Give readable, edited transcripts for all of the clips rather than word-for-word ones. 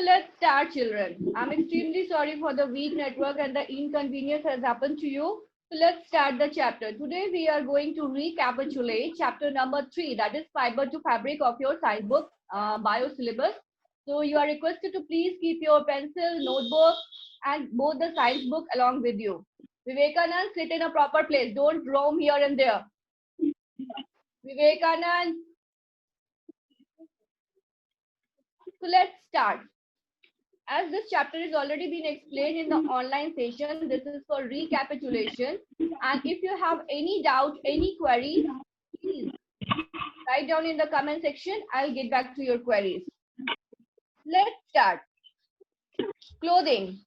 let's start, children. I'm extremely sorry for the weak network and the inconvenience has happened to you. So let's start the chapter. Today we are going to recapitulate chapter number 3, that is fiber to fabric of your science book bio syllabus. So you are requested to please keep your pencil, notebook, and both the science book along with you. Vivekanand, sit in a proper place. Don't roam here and there. Vivekanand. So let's start. As this chapter is already been explained in the online session, this is for recapitulation. And if you have any doubt, any query, please write down in the comment section. I'll get back to your queries. Let's start. Clothing.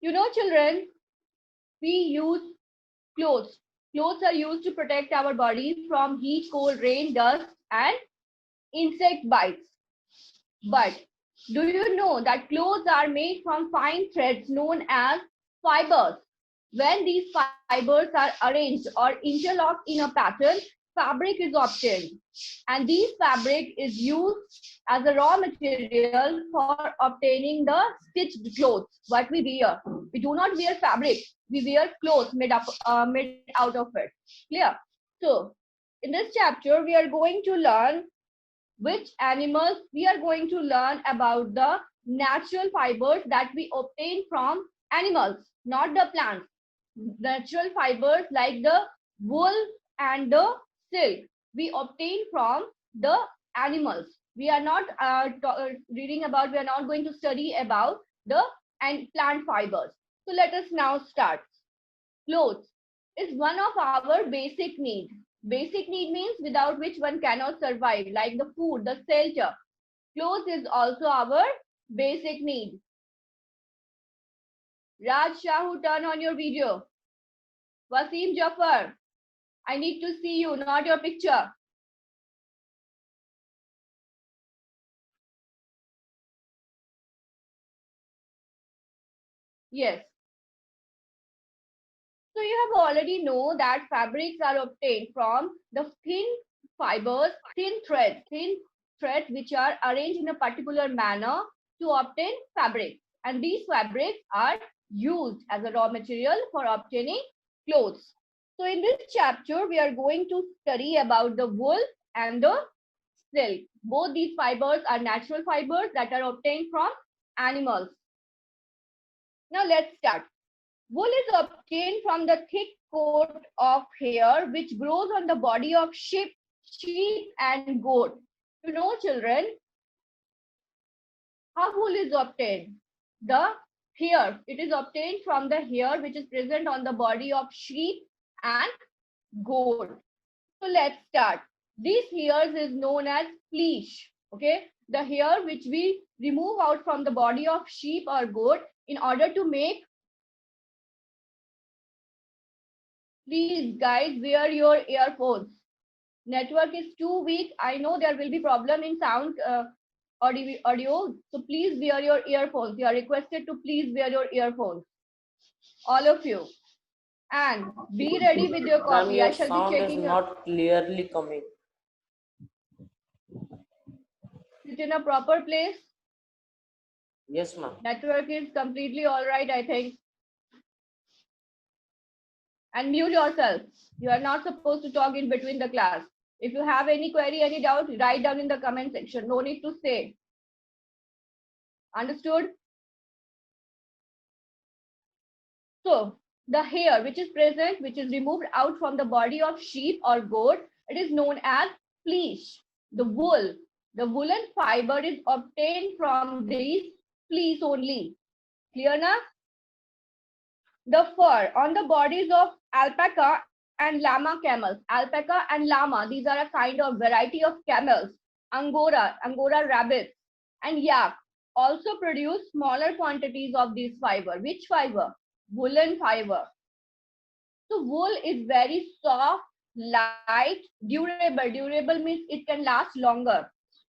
You know, children, we use clothes. Clothes are used to protect our body from heat, cold, rain, dust, and insect bites. But do you know that clothes are made from fine threads known as fibers? When these fibers are arranged or interlocked in a pattern, fabric is obtained. And this fabric is used as a raw material for obtaining the stitched clothes, what we wear. We do not wear fabric, we wear clothes made out of it. Clear? So, in this chapter, we are going to learn which animals. We are going to learn about the natural fibers that we obtain from animals, not the plants. Natural fibers like the wool and the silk we obtain from the animals. We are not reading about, we are not going to study about the plant fibers. So let us now start. Clothes is one of our basic needs. Basic need means without which one cannot survive, like the food, the shelter. Clothes is also our basic need. Raj Shahu, turn on your video. Wasim Jafar, I need to see you, not your picture. Yes. So you have already know that fabrics are obtained from the thin fibers, thin threads which are arranged in a particular manner to obtain fabric. And these fabrics are used as a raw material for obtaining clothes. So in this chapter, we are going to study about the wool and the silk. Both these fibers are natural fibers that are obtained from animals. Now let's start. Wool is obtained from the thick coat of hair which grows on the body of sheep and goat. You know, children, how wool is obtained? The hair. It is obtained from the hair which is present on the body of sheep and goat. So let's start. This hairs is known as fleece. Okay, the hair which we remove out from the body of sheep or goat in order to make. Please, guys, wear your earphones. Network is too weak. I know there will be problem in sound audio. So please wear your earphones. You are requested to please wear your earphones. All of you. And be ready with your Ma'am, copy. your I shall be sound is checking. not clearly coming. Sit in a proper place. Yes, ma'am. Network is completely all right, I think. And mute yourself. You are not supposed to talk in between the class. If you have any query, any doubt, write down in the comment section. No need to say. Understood? So the hair which is present, which is removed out from the body of sheep or goat, it is known as fleece. The wool, the woolen fiber is obtained from these fleece only. Clear now? The fur on the bodies of alpaca and llama camels. Alpaca and llama, these are a kind of variety of camels. Angora rabbits, and yak also produce smaller quantities of this fiber. Which fiber? Woolen fiber. So wool is very soft, light, durable. Durable means it can last longer.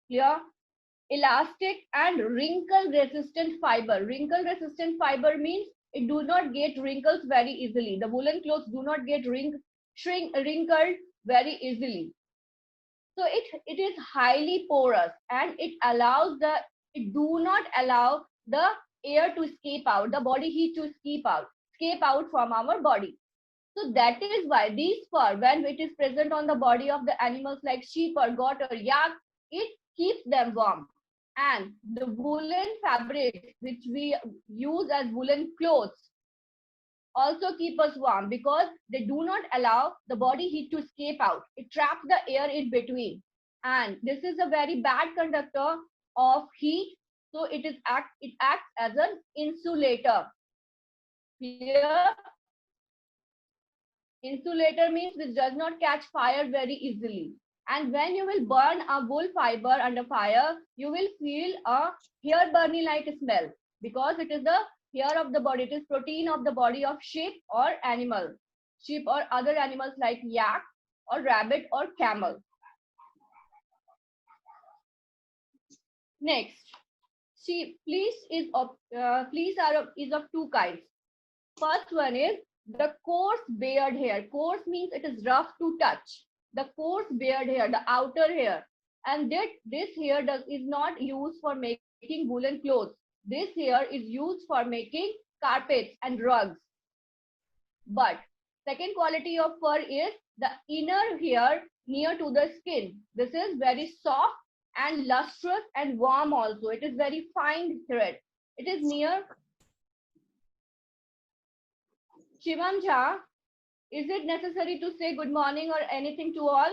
Clear? Elastic and wrinkle resistant fiber. Wrinkle resistant fiber means it do not get wrinkles very easily. The woolen clothes do not get wrinkled very easily. So it is highly porous and it allows the It do not allow the air to escape out, the body heat to escape out from our body. So that is why these fur, when it is present on the body of the animals like sheep or goat or yak, it keeps them warm. And the woolen fabric which we use as woolen clothes also keep us warm because they do not allow the body heat to escape out. It traps the air in between. And this is a very bad conductor of heat. So it acts as an insulator. Clear? Insulator means which does not catch fire very easily. And when you will burn a wool fiber under fire, you will feel a hair burning like smell because it is the hair of the body. It is protein of the body of sheep or animal. Sheep or other animals like yak or rabbit or camel. Next, fleece is of two kinds. First one is the coarse beard hair. Coarse means it is rough to touch. The coarse beard hair, the outer hair, and this hair is not used for making woolen clothes. This hair is used for making carpets and rugs. But second quality of fur is the inner hair near to the skin. This is very soft and lustrous and warm also. It is very fine thread. It is near. Shivam Jha, is it necessary to say good morning or anything to all?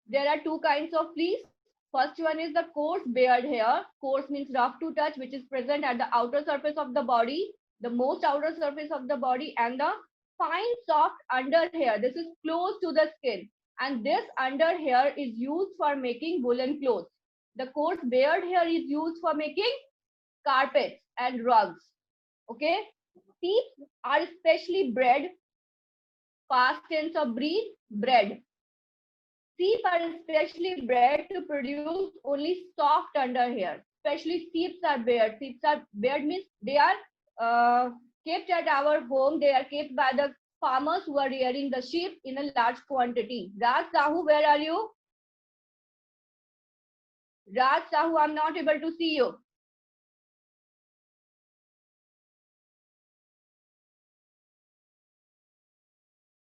There are two kinds of fleece. First one is the coarse beard hair. Coarse means rough to touch, which is present at the outer surface of the body, the most outer surface of the body, and the fine soft under hair. This is close to the skin. And this under hair is used for making woolen clothes. The coarse beard hair is used for making carpets and rugs. Okay. Sheep are especially bred, past tense of breed, bred. Sheep are especially bred to produce only soft under hair. Especially sheep are bared. Sheep are bared means they are kept at our home. They are kept by the farmers who are rearing the sheep in a large quantity. Raj Sahu, where are you? Raj Sahu, I'm not able to see you.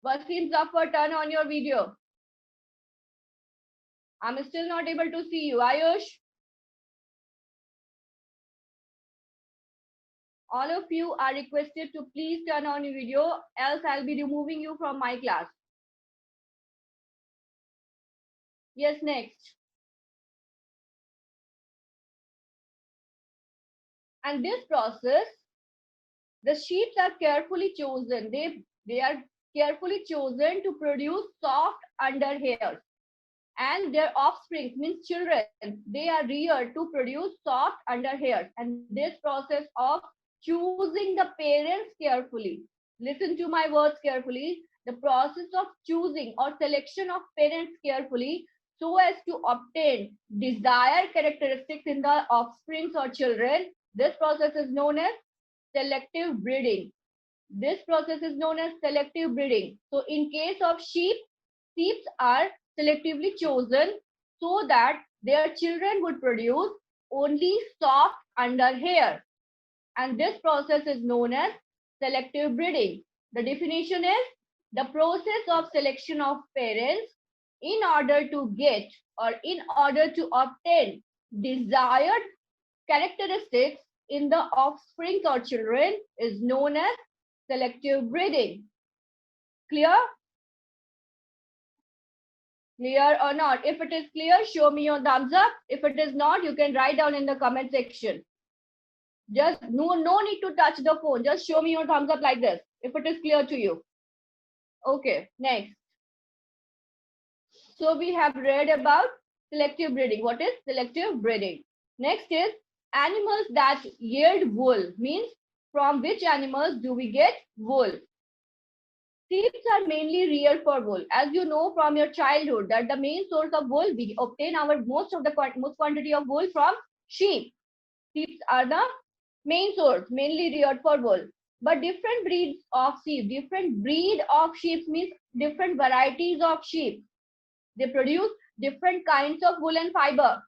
Wasim Zafar, turn on your video. I'm still not able to see you. Ayush? All of you are requested to please turn on your video, else I'll be removing you from my class. Yes, next. And this process, the sheep are carefully chosen. They are carefully chosen to produce soft under hairs. And their offspring means children. They are reared to produce soft under hairs. And this process of choosing the parents carefully. Listen to my words carefully. The process of choosing or selection of parents carefully so as to obtain desired characteristics in the offsprings or children. This process is known as selective breeding. This process is known as selective breeding. So in case of sheep are selectively chosen so that their children would produce only soft under hair. And this process is known as selective breeding. The definition is the process of selection of parents in order to get or in order to obtain desired characteristics in the offspring or children is known as selective breeding. Clear? Clear or not? If it is clear, show me your thumbs up. If it is not, you can write down in the comment section. Just no need to touch the phone. Just show me your thumbs up like this if it is clear to you. Okay, next. So we have read about selective breeding. What is selective breeding? Next is animals that yield wool. Means from which animals do we get wool? Sheep are mainly reared for wool. As you know from your childhood that the main source of wool, we obtain our most quantity of wool from sheep. Sheep are the main source, mainly reared for wool. but different breeds of sheep. Different breed of sheep means different varieties of sheep. They produce different kinds of wool and fiber.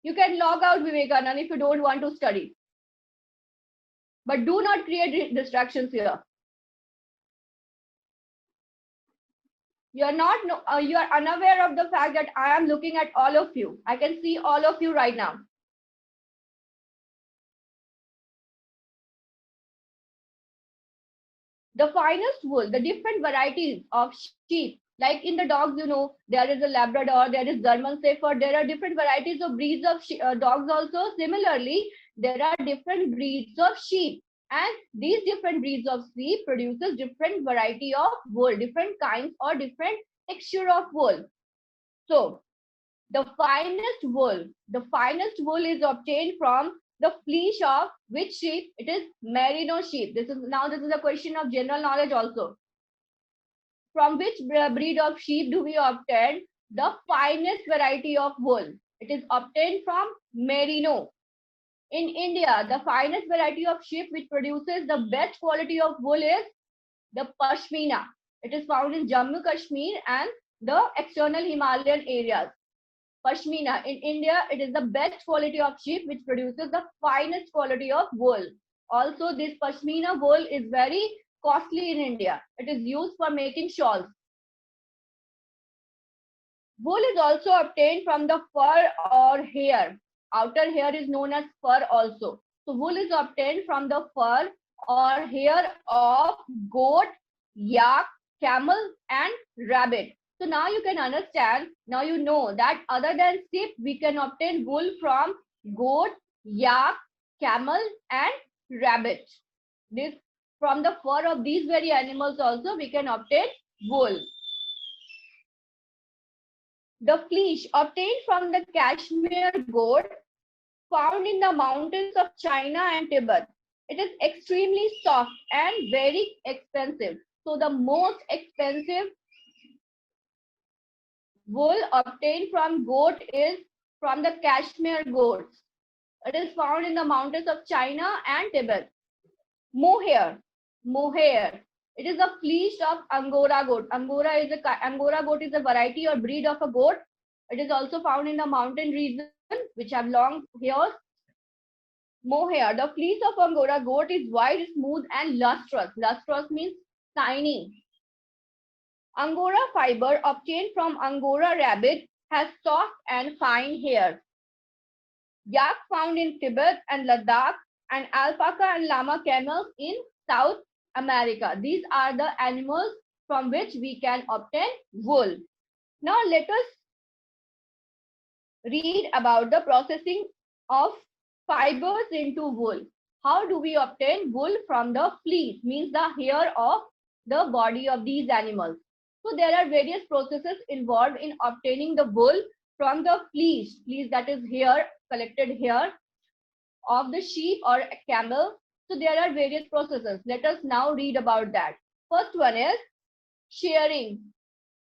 You can log out, Vivekanand, if you don't want to study. But do not create distractions here. You are not, you are unaware of the fact that I am looking at all of you. I can see all of you right now. The finest wool, the different varieties of sheep, like in the dogs, you know, there is a Labrador, there is German Shepherd, there are different varieties of breeds of dogs also. Similarly, there are different breeds of sheep, and these different breeds of sheep produces different variety of wool, different kinds or different texture of wool. So the finest wool is obtained from the fleece of which sheep? It is merino sheep. This is a question of general knowledge also. From which breed of sheep do we obtain the finest variety of wool? It is obtained from merino. In India, the finest variety of sheep which produces the best quality of wool is the Pashmina. It is found in Jammu Kashmir and the external Himalayan areas. Pashmina. In India, it is the best quality of sheep which produces the finest quality of wool. Also, this Pashmina wool is very costly in India. It is used for making shawls. Wool is also obtained from the fur or hair. Outer hair is known as fur also. So wool is obtained from the fur or hair of goat, yak, camel, and rabbit. So now you can understand, now you know that other than sheep, we can obtain wool from goat, yak, camel, and rabbit. This from the fur of these very animals also we can obtain wool. The fleece obtained from the Kashmir goat found in the mountains of China and Tibet. It is extremely soft and very expensive. So the most expensive wool obtained from goat is from the Kashmir goats. It is found in the mountains of China and Tibet. Mohair. Mohair. It is a fleece of Angora goat. Angora goat is a variety or breed of a goat. It is also found in the mountain region which have long hairs. Mohair. The fleece of Angora goat is white, smooth, and lustrous. Lustrous means shiny. Angora fiber obtained from Angora rabbit has soft and fine hair. Yak found in Tibet and Ladakh, and alpaca and llama camels in South America. These are the animals from which we can obtain wool. Now let us read about the processing of fibers into wool. How do we obtain wool from the fleece, means the hair of the body of these animals? So there are various processes involved in obtaining the wool from the fleece. Fleece, that is hair, collected hair of the sheep or camel. So there are various processes. Let us now read about that. First one is shearing.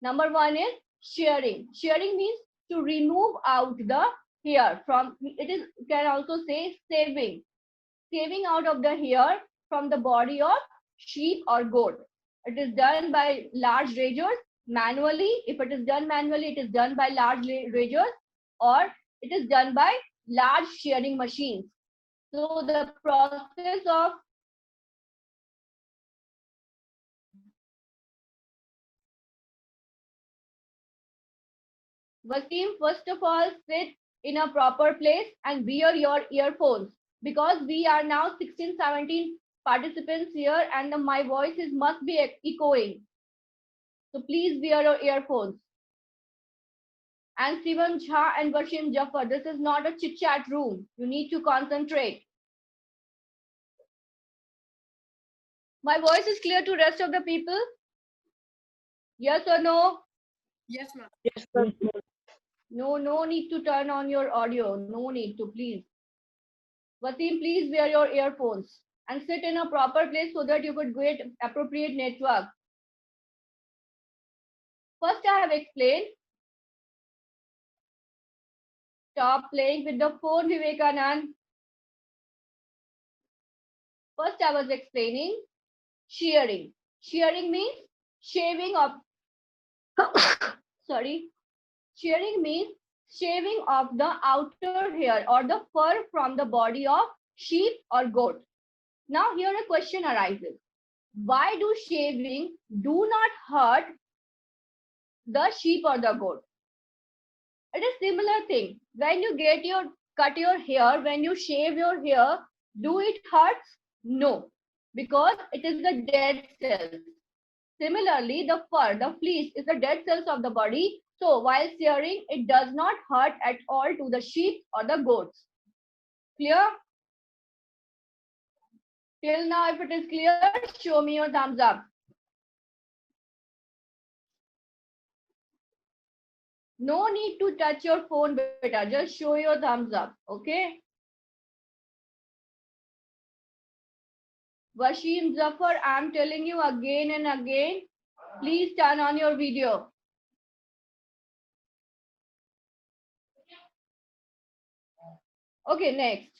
Number one is shearing. Shearing means to remove out the hair from, it is, you can also say saving. Saving out of the hair from the body of sheep or goat. It is done by large razors manually. If it is done manually, it is done by large razors, or it is done by large shearing machines. So the process of Wasim, first of all, sit in a proper place and wear your earphones, because we are now 16, 17 participants here and my voice must be echoing. So please wear your earphones. And Sivan Jha and Wasim Jafar, this is not a chit chat room. You need to concentrate. My voice is clear to rest of the people? Yes or no? Yes, ma'am. Yes, ma'am. No need to turn on your audio. No need to, please. Wasim, please wear your earphones and sit in a proper place so that you could get appropriate network. First, I have explained stop playing with the phone, Vivekanand. First, I was explaining shearing. Shearing means shaving of, sorry, shearing means shaving of the outer hair or the fur from the body of sheep or goat. Now here a question arises. Why do shaving do not hurt the sheep or the goat? It is similar thing. When you cut your hair, when you shave your hair, do it hurts? No, because it is the dead cells. Similarly, the fur, the fleece is the dead cells of the body. So while shearing, it does not hurt at all to the sheep or the goats. Clear? Till now, if it is clear, show me your thumbs up. No need to touch your phone, beta. Just show your thumbs up. Okay? Washim Zafar, I'm telling you again and again, please turn on your video. Okay, next.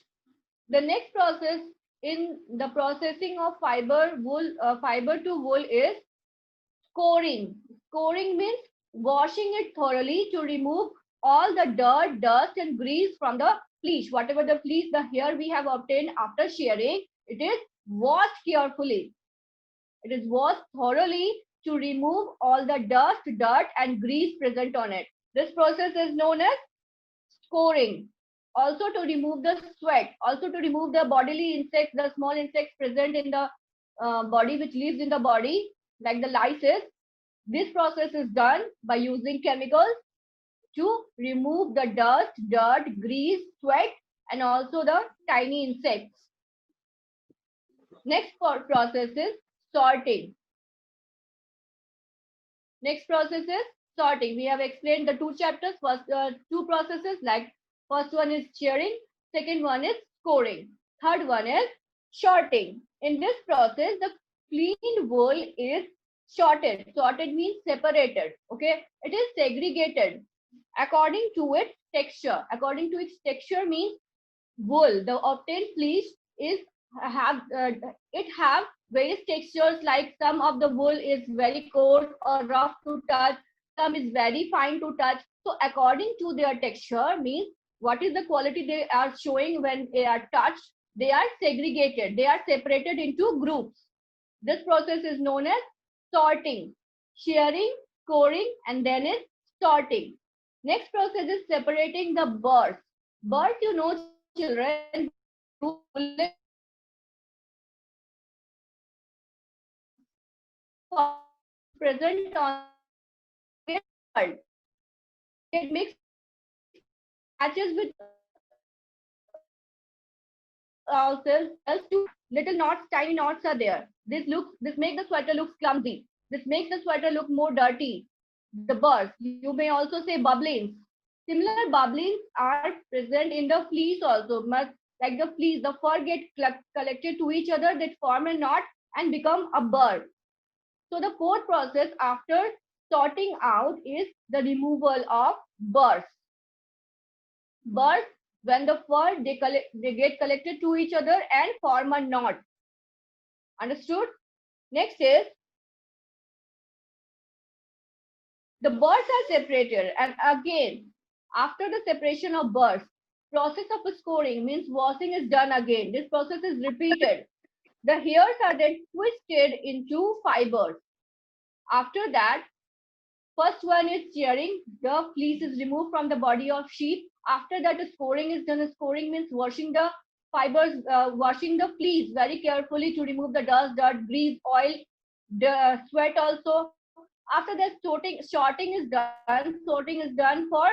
The next process in the processing of fiber to wool is scoring. Scoring means washing it thoroughly to remove all the dirt, dust, and grease from the fleece. Whatever the fleece, the hair we have obtained after shearing, it is washed carefully. It is washed thoroughly to remove all the dust, dirt, and grease present on it. This process is known as scoring. Also to remove the sweat, also to remove the bodily insects, the small insects present in the body which lives in the body, like the lices. This process is done by using chemicals to remove the dust, dirt, grease, sweat, and also the tiny insects. Next process is sorting. Next process is sorting. We have explained the two chapters, first two processes, like first one is shearing, second one is scoring, third one is sorting. In this process, the cleaned wool is sorted. Sorted means separated. Okay, it is segregated according to its texture. According to its texture means wool, the obtained fleece is it have various textures, like some of the wool is very coarse or rough to touch, some is very fine to touch. So according to their texture means what is the quality they are showing when they are touched, they are segregated, they are separated into groups. This process is known as sorting. Shearing, scoring, and then is sorting. Next process is separating the burrs. Burrs, you know, children, present on it makes matches with ourselves else to little knots, tiny knots are there. This makes the sweater looks clumsy. This makes the sweater look more dirty. The burrs, you may also say bubblings. Similar bubblings are present in the fleece also. Like the fleece, the fur get collected to each other, that form a knot and become a burr. So the fourth process after sorting out is the removal of burrs. Burrs, when the fur they get collected to each other and form a knot. Understood? Next is the burrs are separated, and again after the separation of burrs, process of scoring means washing is done again. This process is repeated. The hairs are then twisted into fibers. After that, first one is shearing. The fleece is removed from the body of sheep. After that, scoring is done. Scoring means washing the fibers, washing the fleece very carefully to remove the dust, dirt, grease, oil, the sweat also. After that, sorting is done. Sorting is done for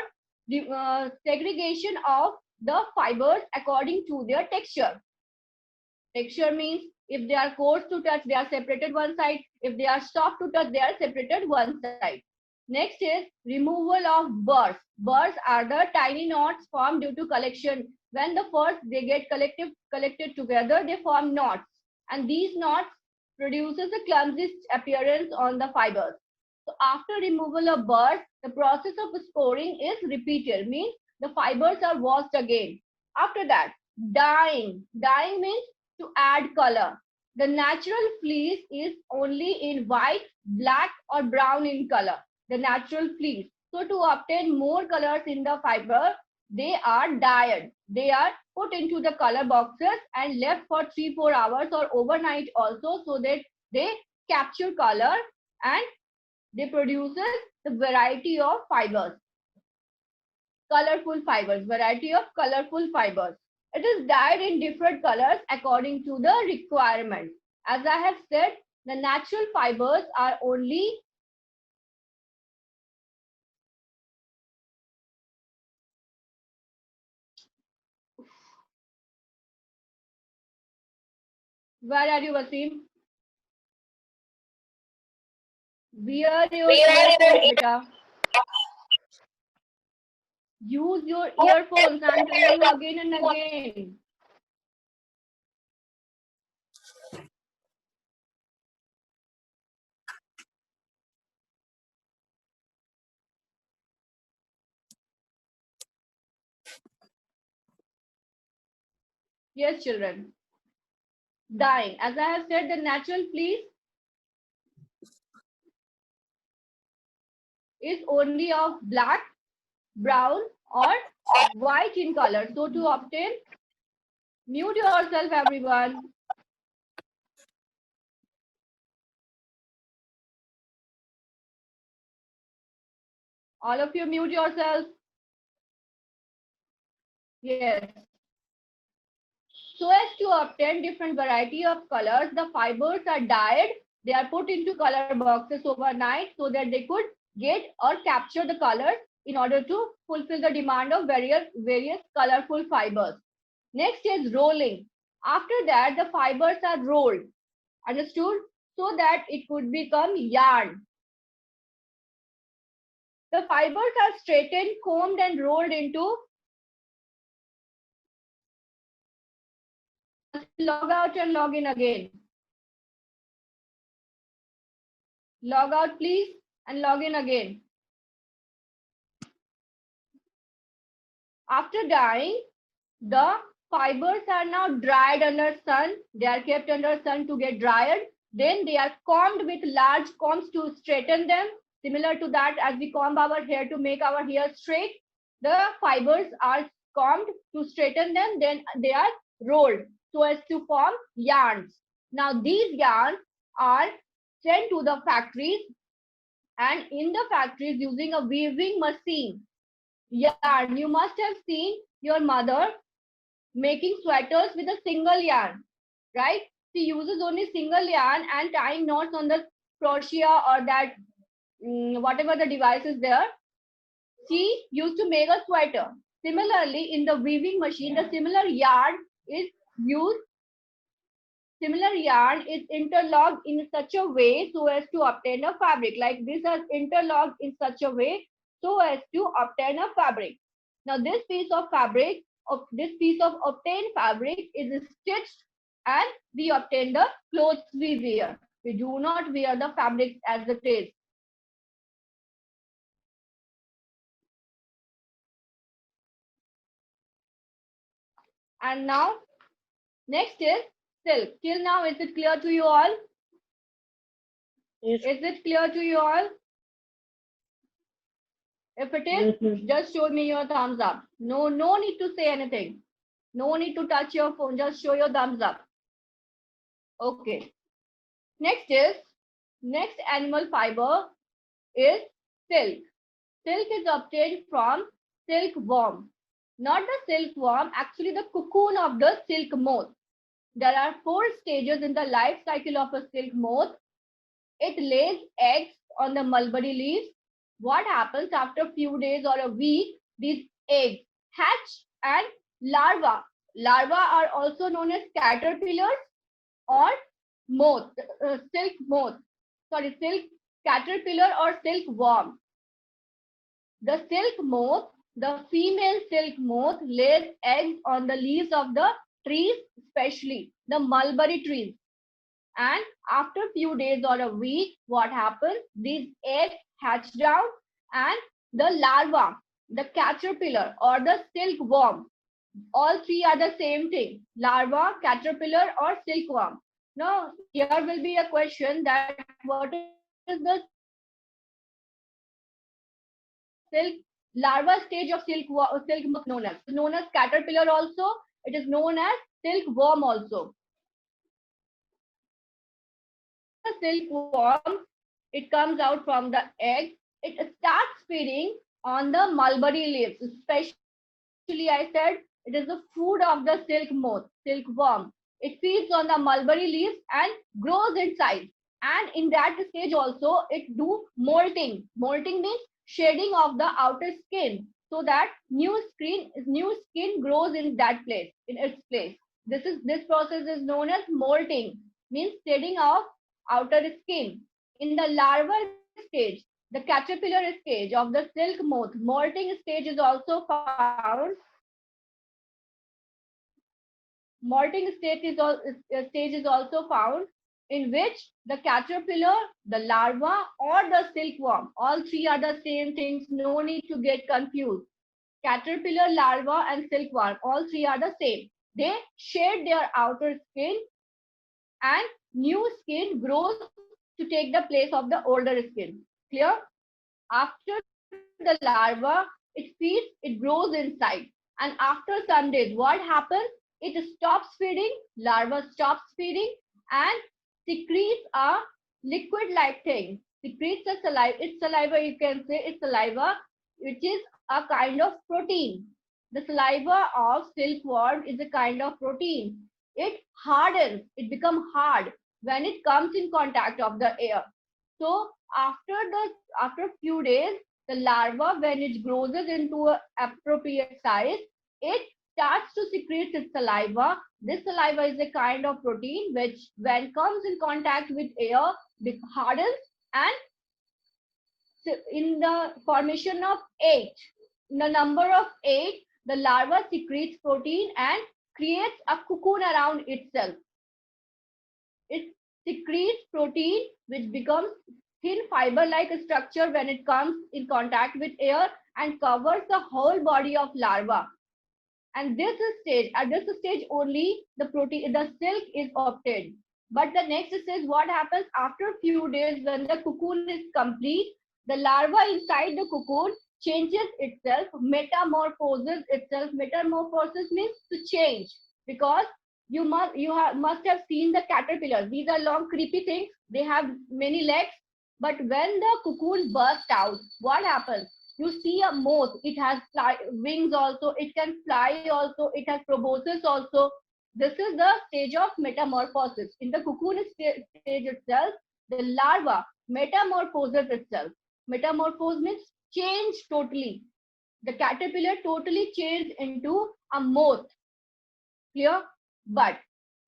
the segregation of the fibers according to their texture. Texture means if they are coarse to touch, they are separated one side. If they are soft to touch, they are separated one side. Next is removal of burrs. Burrs are the tiny knots formed due to collection. When the furs they get collected together, they form knots, and these knots produces a clumsy appearance on the fibers. So after removal of burrs, the process of scoring is repeated. Means The fibers are washed again. After that, dyeing. Dyeing means to add color. The natural fleece is only in white, black or brown in color. The natural fleece. So to obtain more colors in the fiber, they are dyed. They are put into the color boxes and left for 3-4 hours or overnight also, so that they capture color and they produces the variety of fibers. Colorful fibers, variety of colorful fibers. It is dyed in different colors according to the requirement. As I have said, the natural fibers are only where are you, Wasim? Wear your earphones, beta. Use your earphones. I'm telling you again and again. Yes, children. Dyeing. As I have said, the natural fleece is only of black, brown or white in color. So to obtain, mute yourself, everyone. All of you mute yourself. Yes. So as to obtain different variety of colors, the fibers are dyed. They are put into color boxes overnight so that they could get or capture the colors in order to fulfill the demand of various colorful fibers. Next is rolling. After that, the fibers are rolled. Understood? So that it could become yarn. The fibers are straightened, combed and rolled into. Log out and log in again. Log out please and log in again. After dyeing, the fibers are now dried under sun. They are kept under sun to get dried. Then they are combed with large combs to straighten them. Similar to that, as we comb our hair to make our hair straight, the fibers are combed to straighten them. Then they are rolled so as to form yarns. Now these yarns are sent to the factories, and in the factories using a weaving machine. Yarn. You must have seen your mother making sweaters with a single yarn, right? She uses only single yarn and tying knots on the crochet or that whatever the device is there. She used to make a sweater. Similarly, in the weaving machine, the similar yarn is used. Similar yarn is interlocked in such a way so as to obtain a fabric. Like this is interlocked in such a way so as to obtain a fabric. Now this piece of fabric, this piece of obtained fabric is stitched and we obtain the clothes we wear. We do not wear the fabrics as it is. And now next is silk. Till now, is it clear to you all? Yes. Is it clear to you all? If it is, just show me your thumbs up. No need to say anything. No need to touch your phone. Just show your thumbs up. Okay. Next animal fiber is silk. Silk is obtained from silkworm. Not the silkworm, actually the cocoon of the silk moth. There are 4 stages in the life cycle of a silk moth. It lays eggs on the mulberry leaves. What happens after a few days or a week? These eggs hatch and larvae. Larvae are also known as caterpillars or moth, silk moth. Sorry, silk caterpillar or silkworm. The silk moth, the female silk moth lays eggs on the leaves of the trees, especially the mulberry trees. And after a few days or a week, what happens? These eggs hatch down and the larva the caterpillar or the silkworm. All three are the same thing: larva, caterpillar, or silkworm. Now, here will be a question that what is the silk larva stage of silk moth known as? It is known as caterpillar also. It is known as silkworm also. The silkworm, it comes out from the egg. It starts feeding on the mulberry leaves. Especially, I said it is the food of the silk moth, silkworm. It feeds on the mulberry leaves and grows in size. And in that stage also, it do molting. Molting means shading of the outer skin so that new skin grows in that place, in its place. This process is known as molting, means shading of outer skin. In the larval stage, the caterpillar stage of the silk moth, molting stage is also found. Molting stage is also found, in which the caterpillar, the larva, or the silkworm, all three are the same things. No need to get confused. Caterpillar, larva, and silkworm, all three are the same. They shed their outer skin and new skin grows to take the place of the older skin. Clear? After the larva, it feeds, it grows inside. And after some days, what happens? It stops feeding, larva stops feeding, and secretes a liquid like thing. Secretes a saliva, it's saliva, you can say it's saliva, which is a kind of protein. The saliva of silkworm is a kind of protein. It hardens, it becomes hard when it comes in contact of the air. So after few days, the larva, when it grows into an appropriate size, it starts to secrete its saliva. This saliva is a kind of protein which, when comes in contact with air, hardens, and in the formation of 8, in the number of 8, the larva secretes protein and creates a cocoon around itself. It secretes protein which becomes thin fiber-like structure when it comes in contact with air and covers the whole body of larva. And at this stage only the silk is obtained. But the next stage, what happens after a few days when the cocoon is complete, the larva inside the cocoon changes itself, metamorphoses itself. Metamorphosis means to change, because must have seen the caterpillars. These are long creepy things. They have many legs. But when the cocoon bursts out, what happens? You see a moth, it has wings also, it can fly also, it has proboscis also. This is the stage of metamorphosis. In the cocoon stage itself, the larva metamorphoses itself. Metamorphose means change totally. The caterpillar totally changed into a moth. Clear? But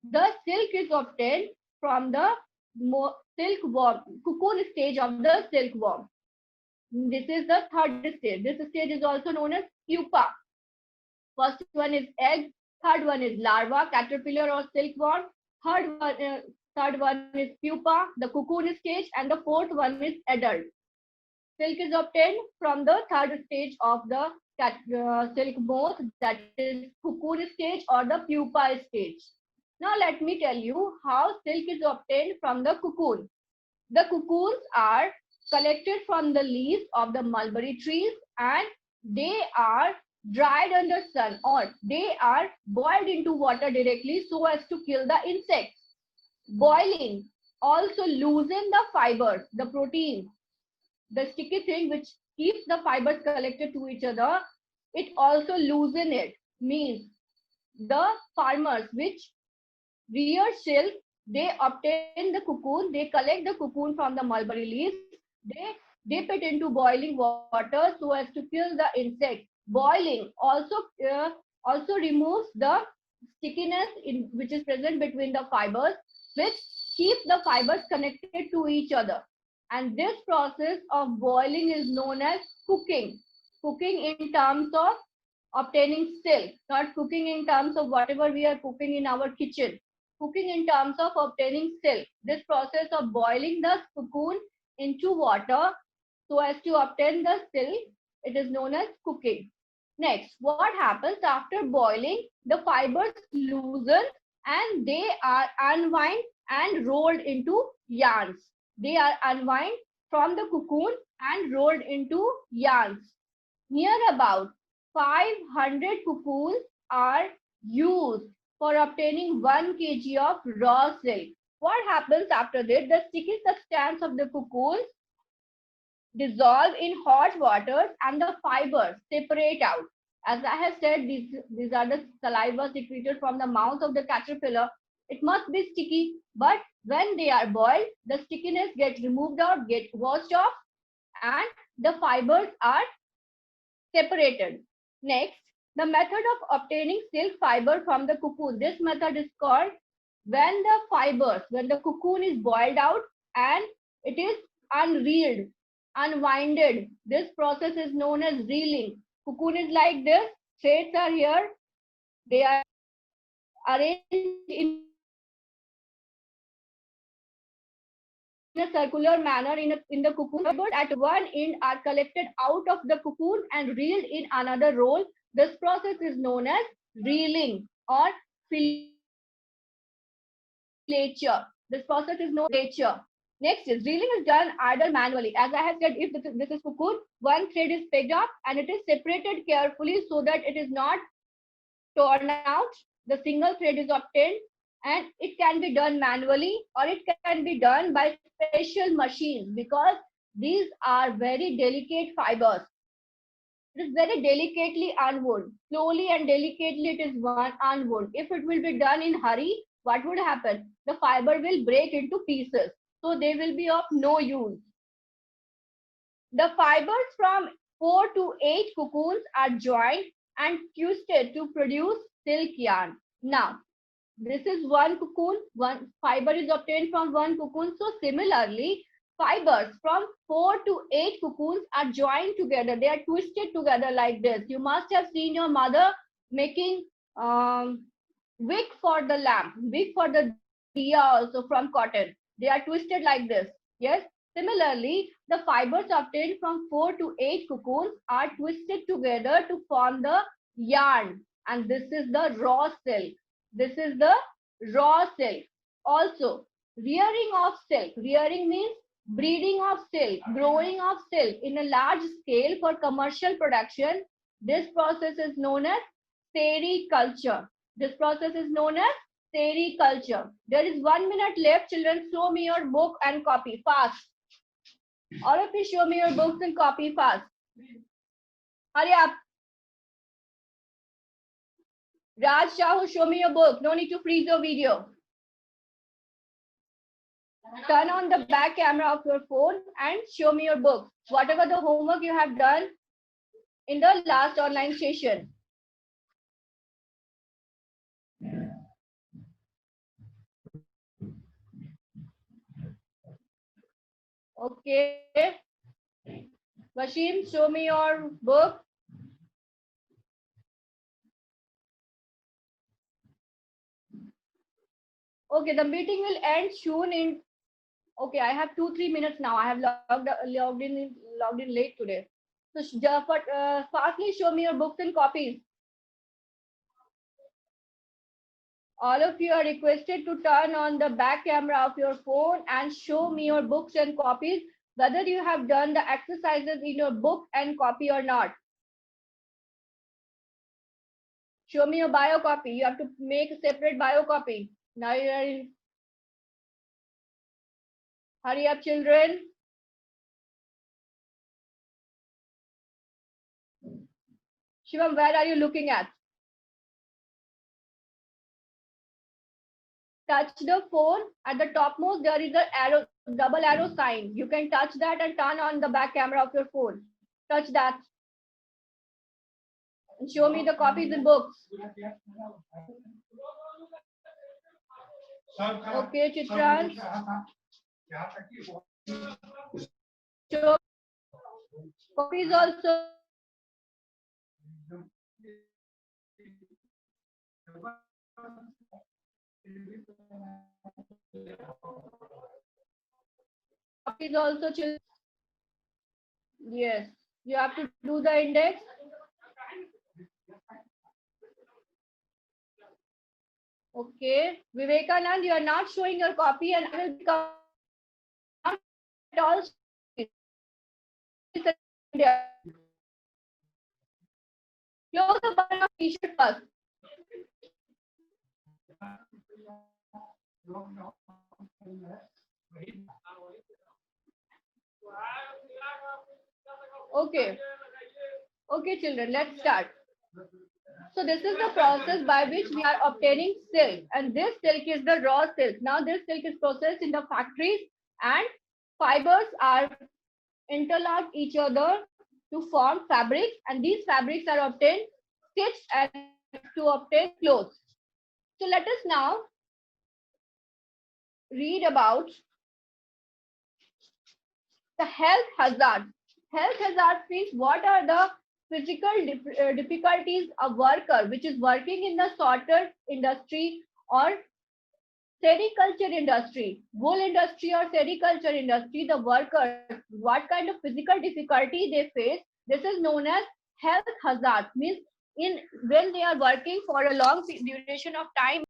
the silk is obtained from the silkworm, cocoon stage of the silkworm. This is the third stage. This stage is also known as pupa. First one is egg, third one is larva, caterpillar or silkworm, third one is pupa, the cocoon stage, and the fourth one is adult. Silk is obtained from the third stage of the silk moth, that is cocoon stage or the pupa stage. Now let me tell you how silk is obtained from the cocoon. The cocoons are collected from the leaves of the mulberry trees, and they are dried under sun, or they are boiled into water directly so as to kill the insects. Boiling also loosen the fibers, the protein, the sticky thing which keeps the fibers collected to each other. It also loosen it, means the farmers which rear silk, they obtain the cocoon, they collect the cocoon from the mulberry leaves, they dip it into boiling water so as to kill the insect. Boiling also removes the stickiness which is present between the fibers, which keeps the fibers connected to each other. And this process of boiling is known as cooking. Cooking in terms of obtaining silk, not cooking in terms of whatever we are cooking in our kitchen. Cooking in terms of obtaining silk. This process of boiling the cocoon into water so as to obtain the silk It is known as cooking. Next, what happens after boiling? The fibers loosen and they are unwind and rolled into yarns. They are unwind from the cocoon and rolled into yarns. Near about 500 cocoons are used for obtaining 1 kg of raw silk. What happens after that? The sticky substance of the cocoons dissolve in hot water and the fibers separate out. As I have said, these are the saliva secreted from the mouth of the caterpillar. It must be sticky, but when they are boiled, the stickiness gets removed out, get washed off, and the fibers are separated. Next, the method of obtaining silk fiber from the cocoon. This method is called when the cocoon is boiled out and it is unreeled, unwinded. This process is known as reeling. Cocoon is like this, threads are here, they are arranged in a circular manner in the cocoon. Fibers at one end are collected out of the cocoon and reeled in another roll. This process is known as reeling or filature. This process is known as filature. Next is reeling is done either manually. As I have said, if this is cocoon, one thread is picked up and it is separated carefully so that it is not torn out. The single thread is obtained and it can be done manually or it can be done by special machines because these are very delicate fibers. It is very delicately unwound. Slowly and delicately it is unwound. If it will be done in hurry, what would happen? The fiber will break into pieces. So they will be of no use. The fibers from 4 to 8 cocoons are joined and twisted to produce silk yarn. Now, this is one cocoon, one fiber is obtained from one cocoon. So similarly, fibers from 4 to 8 cocoons are joined together. They are twisted together like this. You must have seen your mother making wick for the lamp, wick for the diya also from cotton. They are twisted like this. Yes. Similarly, the fibers obtained from 4 to 8 cocoons are twisted together to form the yarn. And this is the raw silk. This is the raw silk. Also, rearing of silk. Rearing means breeding of silk, growing of silk in a large scale for commercial production. This process is known as sericulture. This process is known as sericulture. There is 1 minute left. Children, show me your book and copy fast. All of you show me your books and copy fast. Hurry up. Raj Shahu, show me your book. No need to freeze your video. Turn on the back camera of your phone and show me your book. Whatever the homework you have done in the last online session. Okay. Washim, show me your book. Okay, the meeting will end soon in. Okay, I have 2-3 minutes now. I have logged in late today. So fastly show me your books and copies. All of you are requested to turn on the back camera of your phone and show me your books and copies, whether you have done the exercises in your book and copy or not. Show me your bio copy. You have to make a separate bio copy. Now you are. Hurry up, children. Shivam, where are you looking at? Touch the phone. At the topmost, there is a arrow, double arrow sign. You can touch that and turn on the back camera of your phone. Touch that. And show me the copies and books. Okay, Chitran. Show copies also. Copies also, children. Yes. You have to do the index. Okay, Vivekanand, you are not showing your copy, and I will be not at all. Close the button of T-shirt first. Okay. Okay, children, let's start. So this is the process by which we are obtaining silk, and this silk is the raw silk. Now this silk is processed in the factories, and fibers are interlocked each other to form fabrics, and these fabrics are obtained stitched and to obtain clothes. So let us now read about the health hazards. Health hazards means what are the physical difficulties a worker which is working in the sorter industry or sericulture industry, wool industry or sericulture industry, the workers, what kind of physical difficulty they face. This is known as health hazard. Means in when they are working for a long duration of time